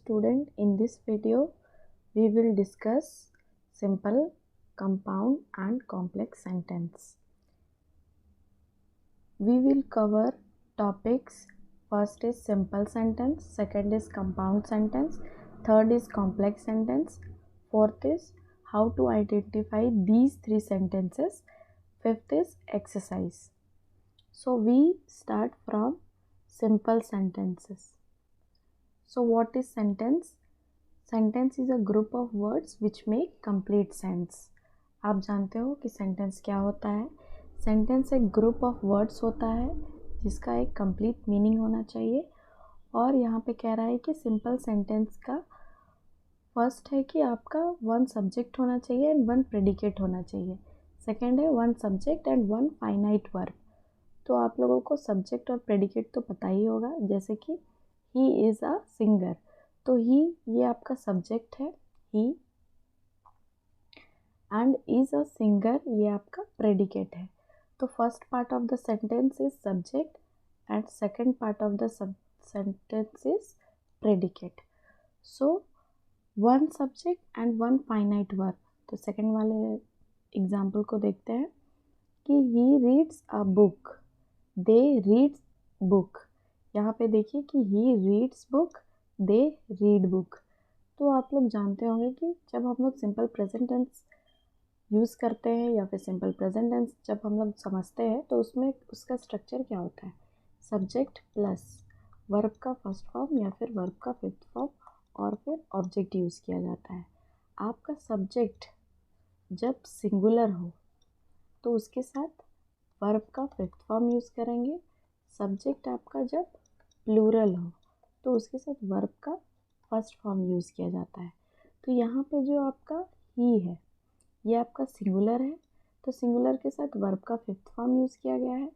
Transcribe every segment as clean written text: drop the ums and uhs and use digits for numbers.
student, in this video we will discuss simple, compound and complex sentence. We will cover topics. First is simple sentence, second is compound sentence, third is complex sentence, fourth is how to identify these three sentences, fifth is exercise. So we start from simple sentences. So what is sentence? Sentence is a group of words which make complete sense. आप जानते हो कि sentence क्या होता है? Sentence एक group of words होता है जिसका एक कंप्लीट मीनिंग होना चाहिए। और यहाँ पे कह रहा है कि सिंपल सेंटेंस का फर्स्ट है कि आपका वन सब्जेक्ट होना चाहिए एंड वन प्रेडिकेट होना चाहिए। सेकंड है one subject and one finite verb. तो आप लोगों को सब्जेक्ट और प्रेडिकेट तो पता ही होगा, जैसे कि ही इज़ अ सिंगर, तो ही ये आपका सब्जेक्ट है ही, एंड इज़ अ सिंगर ये आपका प्रेडिकेट है। तो first part of the sentence is subject and second part of the sentence is predicate. So one subject and one finite verb. तो second वाले एग्जाम्पल को देखते हैं कि he reads a book, they reads book. यहाँ पे देखिए कि he reads book, they read book. तो आप लोग जानते होंगे कि जब हम लोग सिंपल प्रेजेंट टेंस यूज़ करते हैं या फिर सिंपल प्रेजेंट टेंस जब हम लोग समझते हैं तो उसमें उसका स्ट्रक्चर क्या होता है? सब्जेक्ट प्लस वर्ब का फर्स्ट फॉर्म या फिर वर्ब का फिफ्थ फॉर्म और फिर ऑब्जेक्ट यूज़ किया जाता है। आपका सब्जेक्ट जब सिंगुलर हो तो उसके साथ वर्ब का फिफ्थ फॉर्म यूज़ करेंगे। सब्जेक्ट आपका जब प्लूरल हो तो उसके साथ वर्ब का फर्स्ट फॉर्म यूज़ किया जाता है। तो यहाँ पे जो आपका ही है ये आपका सिंगुलर है, तो सिंगुलर के साथ वर्ब का फिफ्थ फॉर्म यूज़ किया गया है।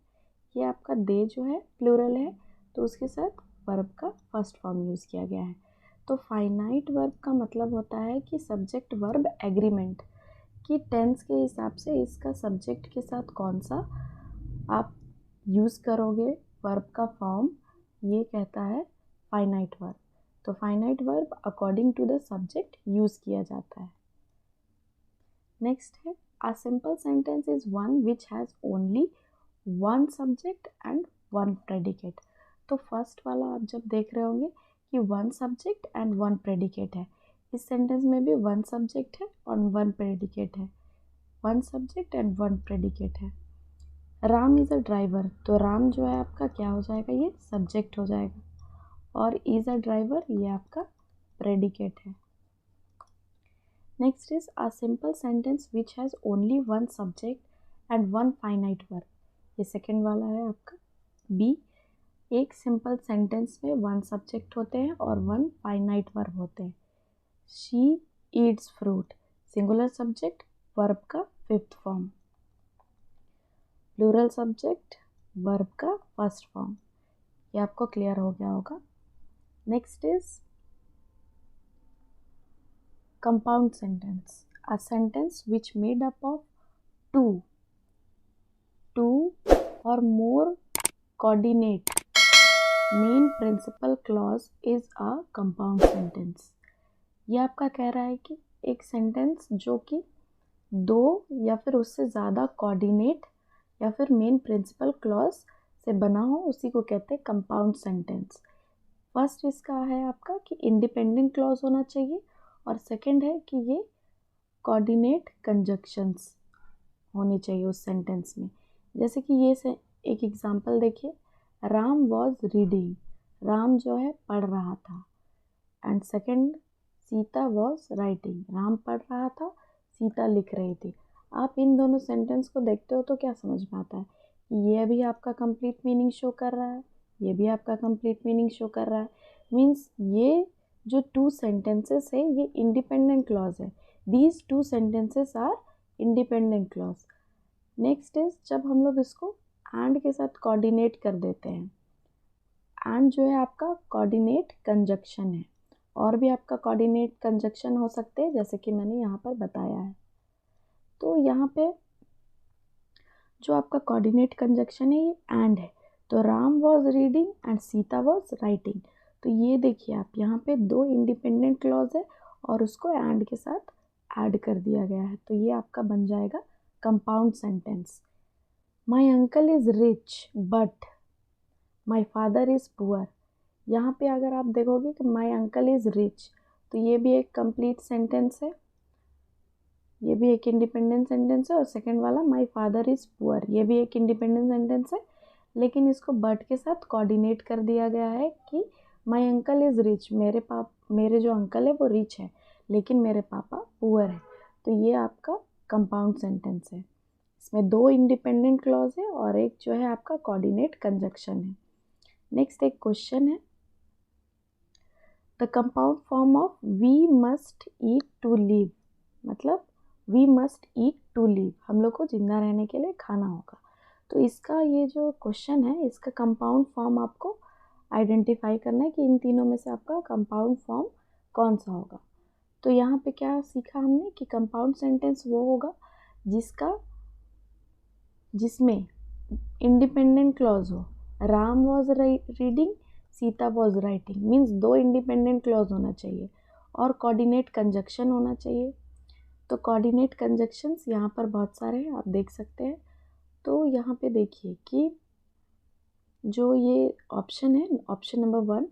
ये आपका दे जो है प्लूरल है तो उसके साथ वर्ब का फर्स्ट फॉर्म यूज़ किया गया है। तो फाइनाइट वर्ब का मतलब होता है कि सब्जेक्ट वर्ब एग्रीमेंट, कि टेंस के हिसाब से इसका सब्जेक्ट के साथ कौन सा आप यूज़ करोगे वर्ब का फॉर्म, ये कहता है फाइनाइट वर्ब। तो finite verb according to the subject use किया जाता है। नेक्स्ट है a simple sentence is one which has only one subject and one predicate. तो फर्स्ट वाला आप जब देख रहे होंगे कि one subject and one predicate है, इस सेंटेंस में भी वन सब्जेक्ट है और वन प्रेडिकेट है। One subject and one predicate है। राम इज़ अ ड्राइवर, तो राम जो है आपका क्या हो जाएगा? ये सब्जेक्ट हो जाएगा, और इज़ अ ड्राइवर ये आपका प्रेडिकेट है। Next is a simple sentence which has only one subject and one finite verb. ये सेकेंड वाला है आपका बी। एक सिंपल सेंटेंस में वन सब्जेक्ट होते हैं और वन फाइनाइट वर्ब होते हैं। She eats fruit, singular subject, verb का fifth form, plural subject, verb का फर्स्ट फॉर्म। ये आपको क्लियर हो गया होगा। Next is compound sentence, a sentence which made up of two or more coordinate main principal clause is a compound sentence। ये आपका कह रहा है कि एक सेंटेंस जो कि दो या फिर उससे ज़्यादा कोऑर्डिनेट या फिर मेन प्रिंसिपल क्लॉज से बना हो उसी को कहते हैं कंपाउंड सेंटेंस। फर्स्ट इसका है आपका कि इंडिपेंडेंट क्लॉज होना चाहिए, और सेकंड है कि ये कोऑर्डिनेट कंजक्शंस होनी चाहिए उस सेंटेंस में। जैसे कि ये से एक एग्जांपल देखिए, राम वॉज रीडिंग, राम जो है पढ़ रहा था, and second Sita was writing, Ram पढ़ रहा था, सीता लिख रही थी। आप इन दोनों सेंटेंस को देखते हो तो क्या समझ में आता है कि ये भी आपका कंप्लीट मीनिंग शो कर रहा है, ये भी आपका कंप्लीट मीनिंग शो कर रहा है। मीन्स ये जो टू सेंटेंसेस है ये इंडिपेंडेंट क्लॉज है। These two sentences are independent clause. Next is जब हम लोग इसको एंड के साथ कोऑर्डिनेट कर देते हैं, एंड जो है आपका कोऑर्डिनेट कंजक्शन है, और भी आपका कोऑर्डिनेट कंजक्शन हो सकते हैं जैसे कि मैंने यहाँ पर बताया है। तो यहाँ पे जो आपका कोऑर्डिनेट कंजक्शन है ये एंड है, तो Ram was reading and Sita was writing. तो ये देखिए आप यहाँ पे दो इंडिपेंडेंट क्लॉज है और उसको एंड के साथ ऐड कर दिया गया है, तो ये आपका बन जाएगा compound sentence. My uncle is rich but my father is poor. यहाँ पे अगर आप देखोगे कि माई अंकल इज रिच, तो ये भी एक कंप्लीट सेंटेंस है, ये भी एक इंडिपेंडेंट सेंटेंस है। और सेकंड वाला माई फादर इज पुअर, ये भी एक इंडिपेंडेंट सेंटेंस है, लेकिन इसको बट के साथ कोऑर्डिनेट कर दिया गया है कि माई अंकल इज रिच, मेरे जो अंकल है वो रिच है, लेकिन मेरे पापा पुअर है। तो ये आपका कंपाउंड सेंटेंस है, इसमें दो इंडिपेंडेंट क्लॉज है और एक जो है आपका कोऑर्डिनेट कंजक्शन है। नेक्स्ट एक क्वेश्चन है, the compound form of we must eat to live, मतलब we must eat to live, हम लोग को जिंदा रहने के लिए खाना होगा। तो इसका ये जो क्वेश्चन है, इसका कंपाउंड फॉर्म आपको आइडेंटिफाई करना है कि इन तीनों में से आपका कंपाउंड फॉर्म कौन सा होगा। तो यहाँ पे क्या सीखा हमने कि कंपाउंड सेंटेंस वो होगा जिसमें इंडिपेंडेंट क्लॉज हो। Ram was reading, Sita was writing, means दो इंडिपेंडेंट क्लॉज होना चाहिए और कोऑर्डिनेट कंजक्शन होना चाहिए। तो कोऑर्डिनेट कंजक्शंस यहाँ पर बहुत सारे हैं, आप देख सकते हैं। तो यहाँ पे देखिए कि जो ये ऑप्शन है, option number 1,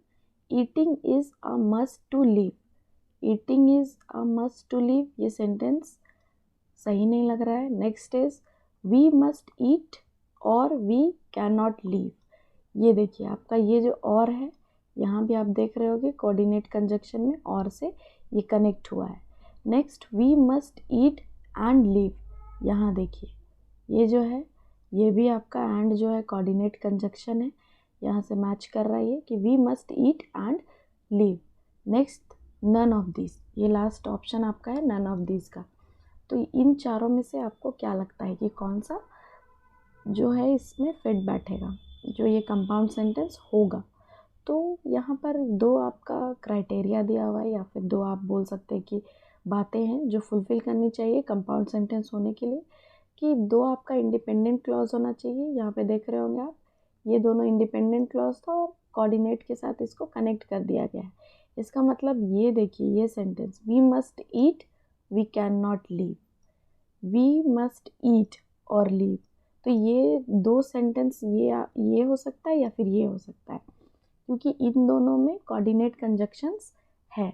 eating is a must to live, eating is a must to live, ये सेंटेंस सही नहीं लग रहा है। Next is we must eat और वी कैन नॉट लीव, ये देखिए आपका ये जो और है, यहाँ भी आप देख रहे होगे कोऑर्डिनेट कंजक्शन में और से ये कनेक्ट हुआ है। Next we must eat and live, यहाँ देखिए ये जो है ये भी आपका एंड जो है कोऑर्डिनेट कंजक्शन है, यहाँ से मैच कर रहा है ये कि we must eat and live. Next none of this, ये लास्ट ऑप्शन आपका है नन ऑफ दिस का। तो इन चारों में से आपको क्या लगता है कि कौन सा जो है इसमें फिट बैठेगा, जो ये कंपाउंड सेंटेंस होगा। तो यहाँ पर दो आपका क्राइटेरिया दिया हुआ है, या फिर दो आप बोल सकते हैं कि बातें हैं जो फुलफ़िल करनी चाहिए कंपाउंड सेंटेंस होने के लिए, कि दो आपका इंडिपेंडेंट क्लॉज होना चाहिए। यहाँ पे देख रहे होंगे आप, ये दोनों इंडिपेंडेंट क्लॉज था और कोऑर्डिनेट के साथ इसको कनेक्ट कर दिया गया है। इसका मतलब ये देखिए ये sentence, we must eat we can not live, we must eat और लीव, तो ये दो सेंटेंस ये हो सकता है या फिर ये हो सकता है, क्योंकि इन दोनों में कोऑर्डिनेट कंजक्शंस है।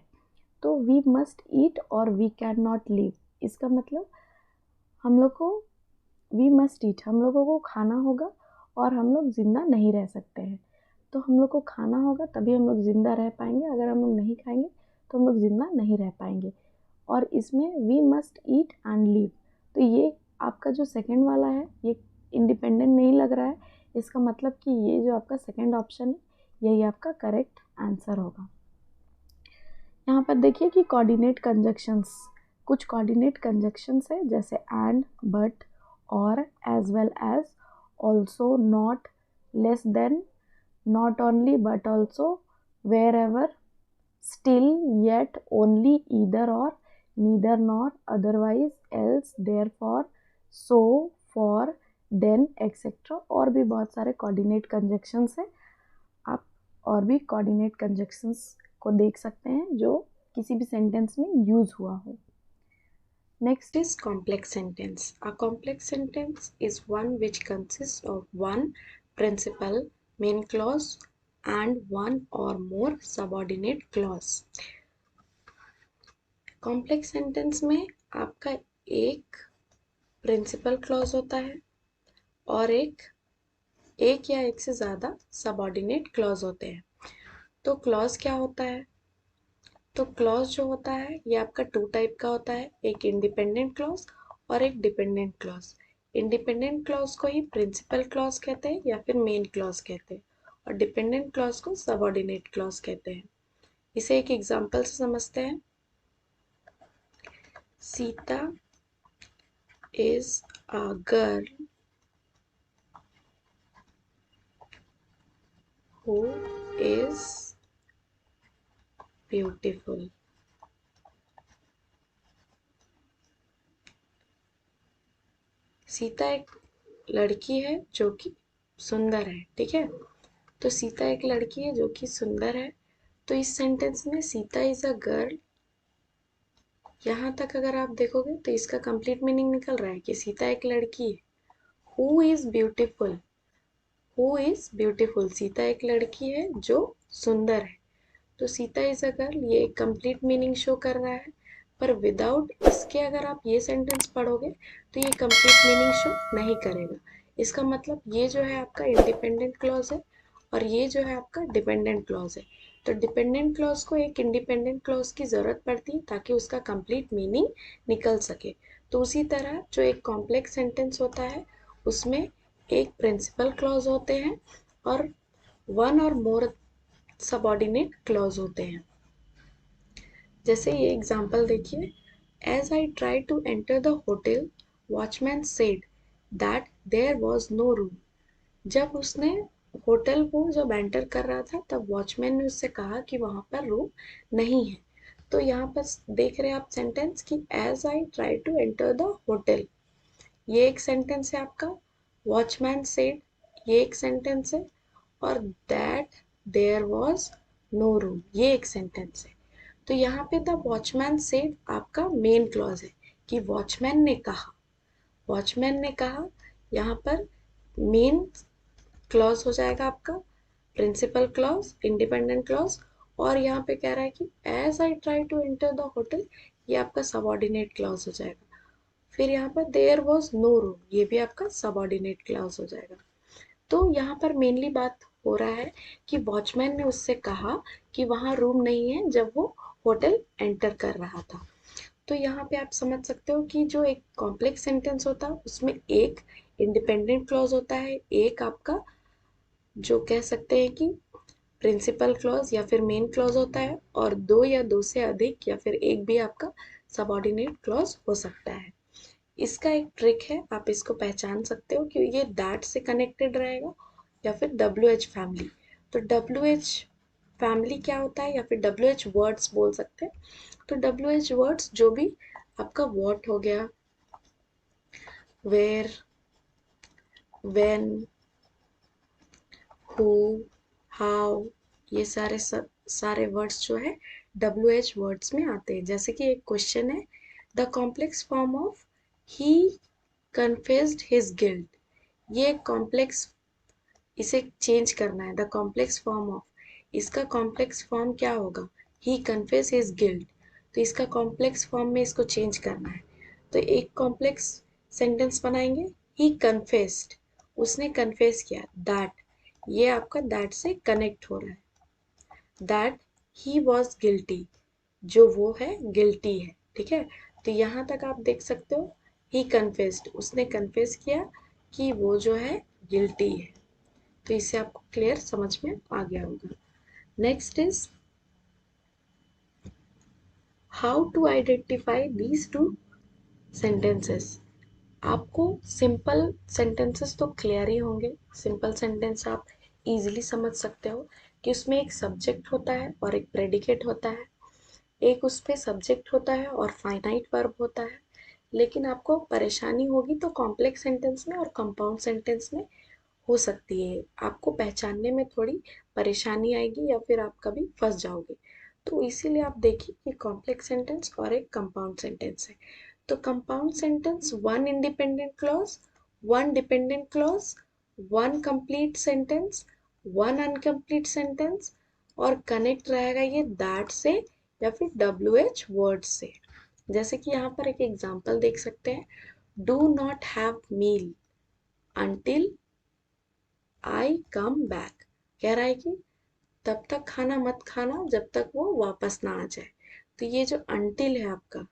तो वी मस्ट ईट और वी कैन नॉट लीव, इसका मतलब हम लोग को वी मस्ट ईट, हम लोगों को खाना होगा और हम लोग ज़िंदा नहीं रह सकते हैं। तो हम लोग को खाना होगा तभी हम लोग ज़िंदा रह पाएंगे, अगर हम लोग नहीं खाएंगे तो हम लोग ज़िंदा नहीं रह पाएंगे। और इसमें we must eat and live, तो ये आपका जो सेकंड वाला है ये इंडिपेंडेंट नहीं लग रहा है, इसका मतलब कि ये जो आपका सेकंड ऑप्शन है यही आपका करेक्ट आंसर होगा। यहाँ पर देखिए कि कोऑर्डिनेट कंजक्शंस, कुछ कोऑर्डिनेट कंजक्शंस है जैसे एंड, बट, और, as well as, also, not, less than, not only but also, wherever, still, yet, only, either or, neither nor, otherwise, else, therefore, so, for, then, etc. और भी बहुत सारे coordinate conjunctions हैं, आप और भी कोऑर्डिनेट कंजक्शंस को देख सकते हैं जो किसी भी सेंटेंस में यूज हुआ हो। Next is complex sentence. A complex sentence is one which consists of one principal main clause and one or more subordinate clause. Complex sentence में आपका एक principal clause होता है और एक या एक से ज़्यादा subordinate clause होते हैं। तो clause क्या होता है? तो क्लॉज जो होता है ये आपका टू टाइप का होता है, एक इंडिपेंडेंट क्लॉज और एक डिपेंडेंट क्लॉज। इंडिपेंडेंट क्लॉज को ही प्रिंसिपल क्लॉज कहते हैं या फिर मेन क्लॉज कहते हैं, और डिपेंडेंट क्लॉज को सबऑर्डिनेट क्लॉज कहते हैं। इसे एक एग्जांपल से समझते हैं। Sita is a girl who is beautiful. Sita एक लड़की है जो कि सुंदर है, ठीक है। तो सीता एक लड़की है जो कि सुंदर है, तो इस सेंटेंस में सीता इज अ गर्ल, यहाँ तक अगर आप देखोगे तो इसका कंप्लीट मीनिंग निकल रहा है कि सीता एक लड़की है। Who is beautiful, who is beautiful, Sita एक लड़की है जो सुंदर है। तो सीता इज अ गर्ल ये कंप्लीट मीनिंग शो कर रहा है, पर विदाउट इसके अगर आप ये सेंटेंस पढ़ोगे तो ये कंप्लीट मीनिंग शो नहीं करेगा। इसका मतलब ये जो है आपका इंडिपेंडेंट क्लॉज है और ये जो है आपका डिपेंडेंट क्लॉज है। तो डिपेंडेंट क्लॉज को एक इंडिपेंडेंट क्लॉज की ज़रूरत पड़ती है ताकि उसका कंप्लीट मीनिंग निकल सके। तो उसी तरह जो एक कॉम्प्लेक्स सेंटेंस होता है उसमें एक प्रिंसिपल क्लॉज होते हैं और वन और मोर सबऑर्डिनेट क्लॉज होते हैं। जैसे ये एग्जांपल देखिए, as I try to enter the hotel watchman said that there was no room. जब उसने होटल को जब एंटर कर रहा था तब वॉचमैन ने उससे कहा कि वहां पर रूम नहीं है। तो यहाँ पर देख रहे हैं आप सेंटेंस कि as I try to enter the hotel, ये एक सेंटेंस है आपका। वॉचमैन सेड ये एक सेंटेंस है और that there was no room ये एक सेंटेंस है। तो यहाँ पे द वॉचमैन सेड आपका मेन क्लॉज है कि वॉचमैन ने कहा, वॉचमैन ने कहा। यहाँ पर मेन क्लॉज हो जाएगा आपका प्रिंसिपल क्लॉज, इंडिपेंडेंट क्लॉज। और यहाँ पे कह रहा है कि as I try to enter the hotel, ये आपका सबऑर्डिनेट क्लॉज हो जाएगा। फिर यहाँ पर देयर वॉज नो रूम, ये भी आपका सबऑर्डिनेट क्लॉज हो जाएगा। तो यहाँ पर मेनली बात हो रहा है कि वॉचमैन ने उससे कहा कि वहाँ रूम नहीं है जब वो होटल एंटर कर रहा था। तो यहाँ पे आप समझ सकते हो कि जो एक कॉम्प्लेक्स सेंटेंस होता है उसमें एक इंडिपेंडेंट क्लॉज होता है, एक आपका जो कह सकते हैं कि प्रिंसिपल क्लॉज या फिर मेन क्लॉज होता है, और दो या दो से अधिक या फिर एक भी आपका सबऑर्डिनेट क्लॉज हो सकता है। इसका एक ट्रिक है, आप इसको पहचान सकते हो कि ये दैट से कनेक्टेड रहेगा या फिर डब्ल्यू एच फैमिली। तो डब्ल्यू एच फैमिली क्या होता है या फिर डब्ल्यू एच वर्ड्स बोल सकते हैं। तो डब्ल्यू एच वर्ड्स जो भी आपका व्हाट हो गया, वेयर, व्हेन, हु, हाउ, ये सारे वर्ड्स जो है डब्ल्यू एच वर्ड्स में आते हैं। जैसे कि एक क्वेश्चन है, the complex form of he confessed his guilt, ये कॉम्प्लेक्स, इसे चेंज करना है। द कॉम्प्लेक्स फॉर्म ऑफ, इसका कॉम्प्लेक्स फॉर्म क्या होगा, ही कन्फेस हिज गिल्ट। तो इसका कॉम्प्लेक्स फॉर्म में इसको चेंज करना है। तो एक कॉम्प्लेक्स सेंटेंस बनाएंगे, ही कन्फेस्ड, उसने कन्फेस किया, दैट, ये आपका दैट से कनेक्ट हो रहा है। दैट ही वॉज गिल्टी, जो वो है गिल्टी है, ठीक है। तो यहाँ तक आप देख सकते हो, ही कन्फेस्ड, उसने कन्फेस किया कि वो जो है गिल्टी है। तो इससे आपको क्लियर समझ में आ गया होगा। Next is how to identify these two sentences. आपको सिंपल सेंटेंसेस तो क्लियर ही होंगे। सिंपल सेंटेंस आप इजीली समझ सकते हो कि उसमें एक सब्जेक्ट होता है और एक प्रेडिकेट होता है, एक उस पे सब्जेक्ट होता है और फाइनाइट वर्ब होता है। लेकिन आपको परेशानी होगी तो कॉम्प्लेक्स सेंटेंस में और कंपाउंड सेंटेंस में हो सकती है, आपको पहचानने में थोड़ी परेशानी आएगी या फिर आप कभी फंस जाओगे। तो इसीलिए आप देखिए कि कॉम्प्लेक्स सेंटेंस और एक कंपाउंड सेंटेंस है। तो compound sentence one independent clause, one dependent clause, one complete sentence, one uncomplete sentence, और कनेक्ट रहेगा ये दैट से या फिर डब्ल्यू एच वर्ड से। जैसे कि यहाँ पर एक एग्जांपल देख सकते हैं, do not have meal until I come back, कह रहा है कि तब तक खाना मत खाना जब तक वो वापस ना आ जाए। तो ये जो अंटिल है आपका,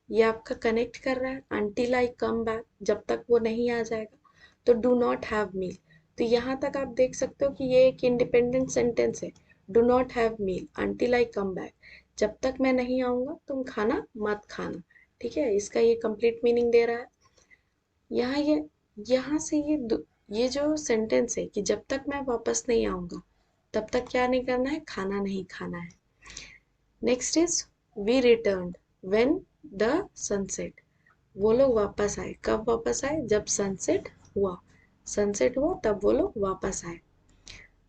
ये आपका कनेक्ट कर रहा है अंटिल आई कम बैक, जब तक वो नहीं आ जाएगा। तो डू नॉट हैव मील, तो यहाँ तक आप देख सकते हो कि ये एक इंडिपेंडेंट सेंटेंस है। Do not have meal until I come back, जब तक मैं नहीं आऊँगा तुम खाना मत खाना, ठीक है। इसका ये कंप्लीट मीनिंग दे रहा है। यहाँ ये यहाँ से ये जो सेंटेंस है कि जब तक मैं वापस नहीं आऊँगा तब तक क्या नहीं करना है, खाना नहीं खाना है। Next is we returned when the sunset, वो लोग वापस आए, कब वापस आए, जब सनसेट हुआ, तब वो लोग वापस आए।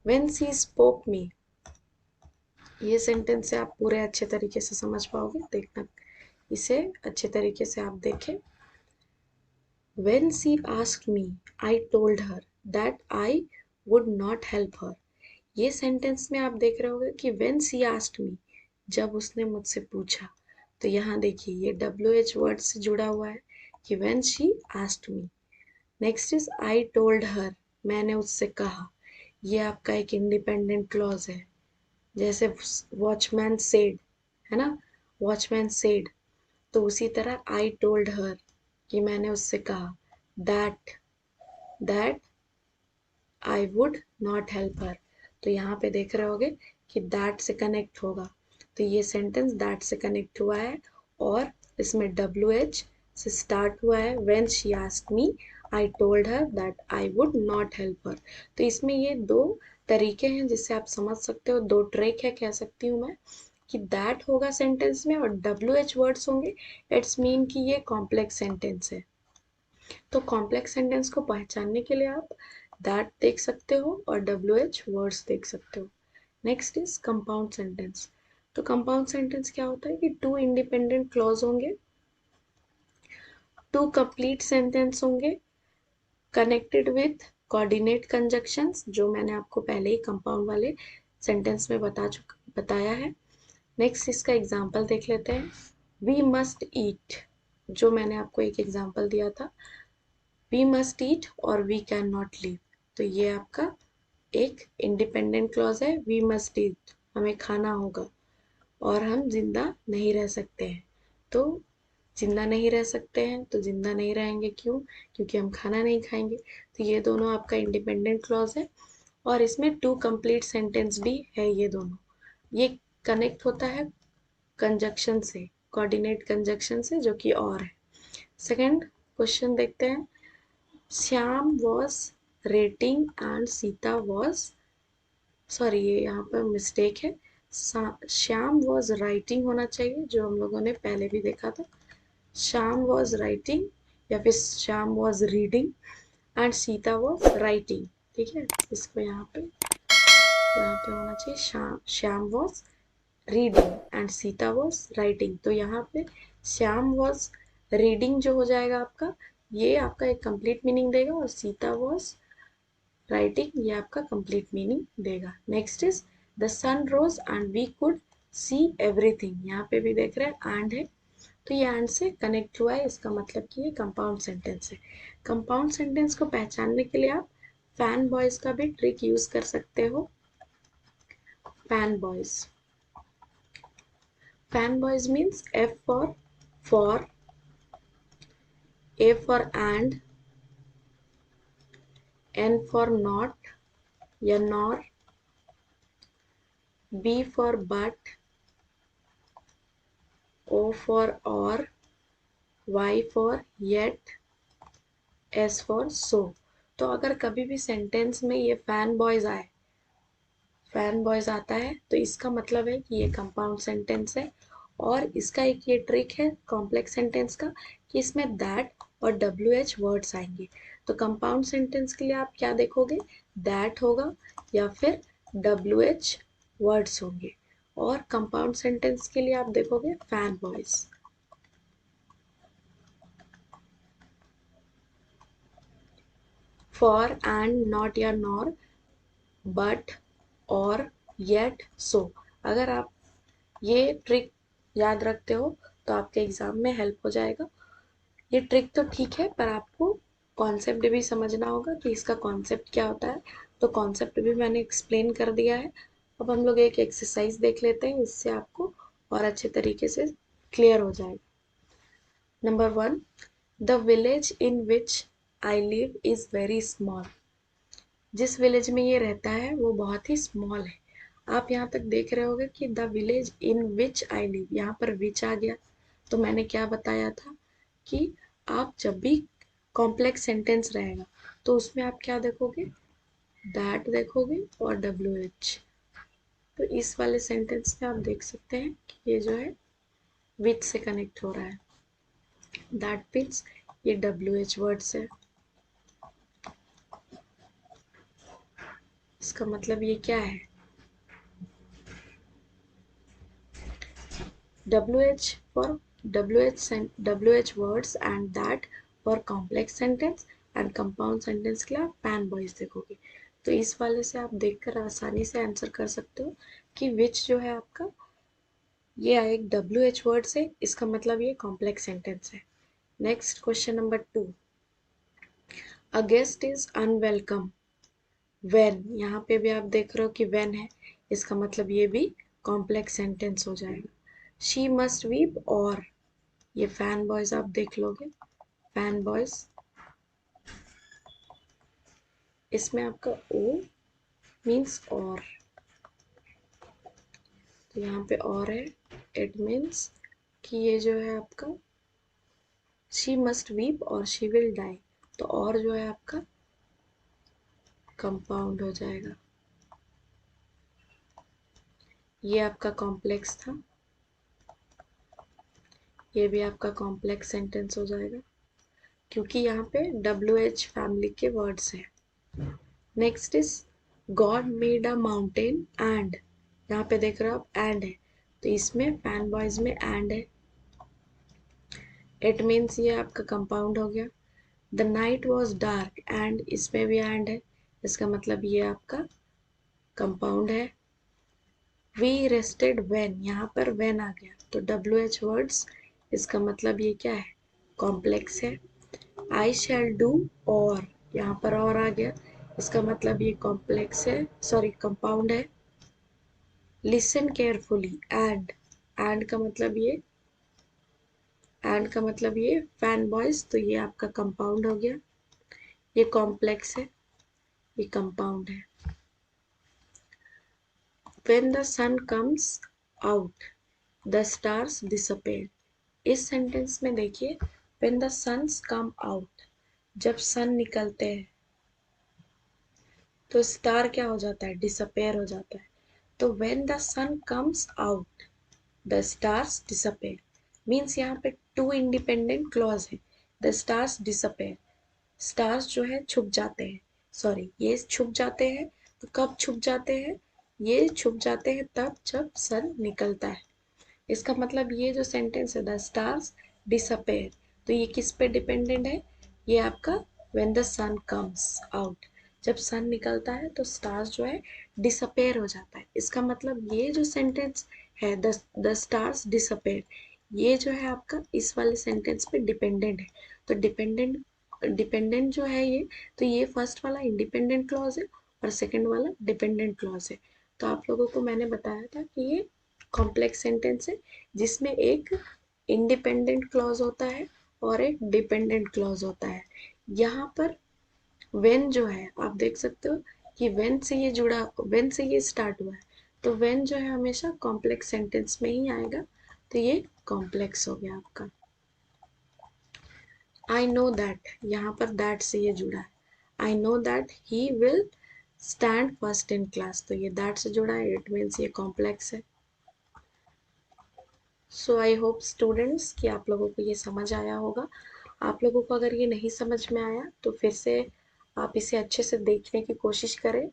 व्हेन शी स्पोक मी, ये सेंटेंस से आप पूरे अच्छे तरीके से समझ पाओगे, देखना इसे अच्छे तरीके से आप देखें। When she asked me, I told her that I would not help her. ये सेंटेंस में आप देख रहे होगे कि when she asked me, जब उसने मुझसे पूछा, तो यहाँ देखिए ये WH वर्ड से जुड़ा हुआ है कि when she asked me. Next is I told her, मैंने उससे कहा। ये आपका एक इंडिपेंडेंट क्लॉज है, जैसे वॉचमैन सेड है ना, वॉचमैन सेड, तो उसी तरह I told her कि मैंने उससे कहा that I would not help her. तो यहाँ पे देख रहे होगे कि दैट से कनेक्ट होगा, तो ये सेंटेंस दैट से कनेक्ट हुआ है और इसमें WH से स्टार्ट हुआ है। When she asked me I told her that I would not help her. तो इसमें ये दो तरीके हैं जिससे आप समझ सकते हो, दो ट्रिक है कह सकती हूँ मैं, कि दैट होगा सेंटेंस में और WH वर्ड्स होंगे, इट्स मीन कि ये कॉम्प्लेक्स सेंटेंस है। तो कॉम्प्लेक्स सेंटेंस को पहचानने के लिए आप दैट देख सकते हो और WH वर्ड्स देख सकते हो। Next is compound sentence. तो कंपाउंड सेंटेंस क्या होता है कि टू इंडिपेंडेंट क्लॉज होंगे, टू कंप्लीट सेंटेंस होंगे कनेक्टेड विथ कोऑर्डिनेट कंजक्शंस, जो मैंने आपको पहले ही कंपाउंड वाले सेंटेंस में बताया है। नेक्स्ट इसका एग्जाम्पल देख लेते हैं। वी मस्ट ईट, जो मैंने आपको एक एग्जाम्पल दिया था, वी मस्ट ईट और वी कैन नॉट लिव। तो ये आपका एक इंडिपेंडेंट क्लॉज है, वी मस्ट ईट हमें खाना होगा और हम जिंदा नहीं रह सकते हैं। तो जिंदा नहीं रह सकते हैं तो जिंदा नहीं रहेंगे, क्यों? क्योंकि हम खाना नहीं खाएंगे। तो ये दोनों आपका इंडिपेंडेंट क्लॉज है और इसमें टू कंप्लीट सेंटेंस भी है। ये दोनों ये कनेक्ट होता है कंजक्शन से, कोऑर्डिनेट कंजक्शन से, जो कि और है। सेकंड क्वेश्चन देखते हैं। Shyam was rating and Sita was, sorry ये यहाँ पर मिस्टेक है, श्याम वॉज राइटिंग होना चाहिए, जो हम लोगों ने पहले भी देखा था। श्याम वॉज राइटिंग या फिर Shyam was reading and Sita was writing. ठीक है, इसको यहाँ पे होना चाहिए Shyam was reading and Sita was writing. तो यहाँ पे श्याम वॉज रीडिंग जो हो जाएगा आपका, ये आपका एक कंप्लीट मीनिंग देगा, और सीता वॉज राइटिंग ये आपका कंप्लीट मीनिंग देगा। Next is the sun rose and we could see everything. यहाँ पे भी देख रहे हैं एंड है, तो ये एंड से कनेक्ट हुआ है, इसका मतलब कि ये कंपाउंड सेंटेंस है। कंपाउंड सेंटेंस को पहचानने के लिए आप फैन बॉयज का भी ट्रिक यूज कर सकते हो। Fan boys, fan boys means F for, A for and, N for not या nor, B for but, O for or, Y for yet, S for so। तो अगर कभी भी सेंटेंस में ये फैन बॉयज आए, फैन बॉयज आता है, तो इसका मतलब है कि ये कंपाउंड सेंटेंस है। और इसका एक ये ट्रिक है कॉम्प्लेक्स सेंटेंस का कि इसमें दैट और WH वर्ड्स आएंगे। तो कंपाउंड सेंटेंस के लिए आप क्या देखोगे, दैट होगा या फिर WH वर्ड्स होंगे, और कंपाउंड सेंटेंस के लिए आप देखोगे fan boys. For and not या नॉर, बट और येट सो। अगर आप ये ट्रिक याद रखते हो तो आपके एग्जाम में हेल्प हो जाएगा। ये ट्रिक तो ठीक है, पर आपको कॉन्सेप्ट भी समझना होगा कि इसका कॉन्सेप्ट क्या होता है। तो कॉन्सेप्ट भी मैंने एक्सप्लेन कर दिया है। अब हम लोग एक एक्सरसाइज देख लेते हैं, इससे आपको और अच्छे तरीके से क्लियर हो जाएगा। Number 1, the village in which I live is very small. जिस विलेज में ये रहता है वो बहुत ही स्मॉल है। आप यहाँ तक देख रहे होगे कि the village in which I live, यहाँ पर विच आ गया। तो मैंने क्या बताया था कि आप जब भी कॉम्प्लेक्स सेंटेंस रहेगा तो उसमें आप क्या देखोगे, दैट देखोगे और WH। तो इस वाले सेंटेंस में आप देख सकते हैं कि ये जो है विच से कनेक्ट हो रहा है, दैट मीन्स ये WH वर्ड्स है। इसका मतलब ये क्या है, WH for WH words and that for complex sentence and compound sentence के लिए आप फैन बॉयज देखोगे। तो इस वाले से आप देखकर आसानी से आंसर कर सकते हो कि विच जो है आपका, ये एक WH वर्ड से, इसका मतलब ये कॉम्प्लेक्स सेंटेंस है। Next question number 2, a guest is unwelcome when, यहाँ पे भी आप देख रहे हो कि व्हेन है, इसका मतलब ये भी कॉम्प्लेक्स सेंटेंस हो जाएगा। शी मस्ट वीप, और ये फैन बॉयज आप देख लोगे, फैन बॉयज, इसमें आपका ओ मीन्स और, तो यहाँ पे और है, इट मीन्स कि ये जो है आपका शी मस्ट वीप और शी विल डाई, तो और जो है आपका कंपाउंड हो जाएगा। ये आपका कॉम्प्लेक्स था, ये भी आपका कॉम्प्लेक्स सेंटेंस हो जाएगा क्योंकि यहाँ पे WH फैमिली के वर्ड्स हैं। Next is God made a mountain and, यहाँ पे देख रहे हो आप एंड है, तो इसमें फैन बॉयज में एंड है, इट मीन्स ये आपका कंपाउंड हो गया। The night was dark and, इसमें भी एंड है, इसका मतलब ये आपका कंपाउंड है। वी रेस्टेड व्हेन, यहाँ पर व्हेन आ गया, तो WH वर्ड्स, इसका मतलब ये क्या है, कॉम्प्लेक्स है। आई शैल डू, और यहाँ पर और आ गया, इसका मतलब ये कॉम्प्लेक्स है, सॉरी कंपाउंड है। लिसन केयरफुली एंड का मतलब ये, एंड का मतलब ये फैन बॉयज, तो ये आपका कंपाउंड हो गया, ये कॉम्प्लेक्स है, ये कंपाउंड है। When the sun comes out the stars disappear, इस सेंटेंस में देखिए, when the suns come out, जब सन निकलते हैं तो स्टार क्या हो जाता है, डिसअपेयर हो जाता है। तो when the sun comes out the stars disappear, means यहाँ पे टू इंडिपेंडेंट क्लॉज है। द स्टार्स डिसअपेयर, स्टार्स जो है छुप जाते हैं, सॉरी ये छुप जाते हैं, तो कब छुप जाते हैं, ये छुप जाते हैं तब जब सन निकलता है। इसका मतलब ये जो सेंटेंस है द स्टार्स डिसअपेयर, तो ये किस पे डिपेंडेंट है, ये आपका when the sun comes out, जब सन निकलता है तो स्टार्स जो है डिसअपेयर हो जाता है। इसका मतलब ये जो सेंटेंस है द स्टार्स डिसअपेयर, ये जो है आपका इस वाले सेंटेंस पे डिपेंडेंट है। तो डिपेंडेंट जो है ये, तो ये फर्स्ट वाला इंडिपेंडेंट क्लॉज है और सेकंड वाला डिपेंडेंट क्लॉज है। तो आप लोगों को मैंने बताया था कि ये कॉम्प्लेक्स सेंटेंस है जिसमें एक इंडिपेंडेंट क्लॉज होता है और एक डिपेंडेंट क्लॉज होता है। यहाँ पर व्हेन जो है आप देख सकते हो कि व्हेन से ये जुड़ा, व्हेन से ये स्टार्ट हुआ है, तो व्हेन जो है हमेशा कॉम्प्लेक्स सेंटेंस में ही आएगा, तो ये कॉम्प्लेक्स हो गया आपका। आई नो दैट, यहाँ पर दैट से ये जुड़ा है, I know that he will stand first in class, तो ये दैट से जुड़ा है, इट मीन्स ये कॉम्प्लेक्स है। सो आई होप स्टूडेंट्स कि आप लोगों को ये समझ आया होगा। आप लोगों को अगर ये नहीं समझ में आया तो फिर से आप इसे अच्छे से देखने की कोशिश करें।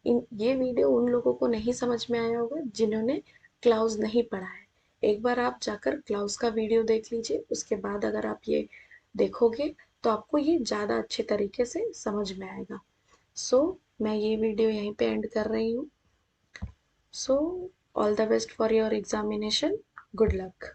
ये वीडियो उन लोगों को नहीं समझ में आया होगा जिन्होंने क्लाउज नहीं पढ़ा है। एक बार आप जाकर क्लाउज का वीडियो देख लीजिए, उसके बाद अगर आप ये देखोगे तो आपको ये ज़्यादा अच्छे तरीके से समझ में आएगा। सो मैं ये वीडियो यहीं पे एंड कर रही हूँ। So all the best for your examination, good luck.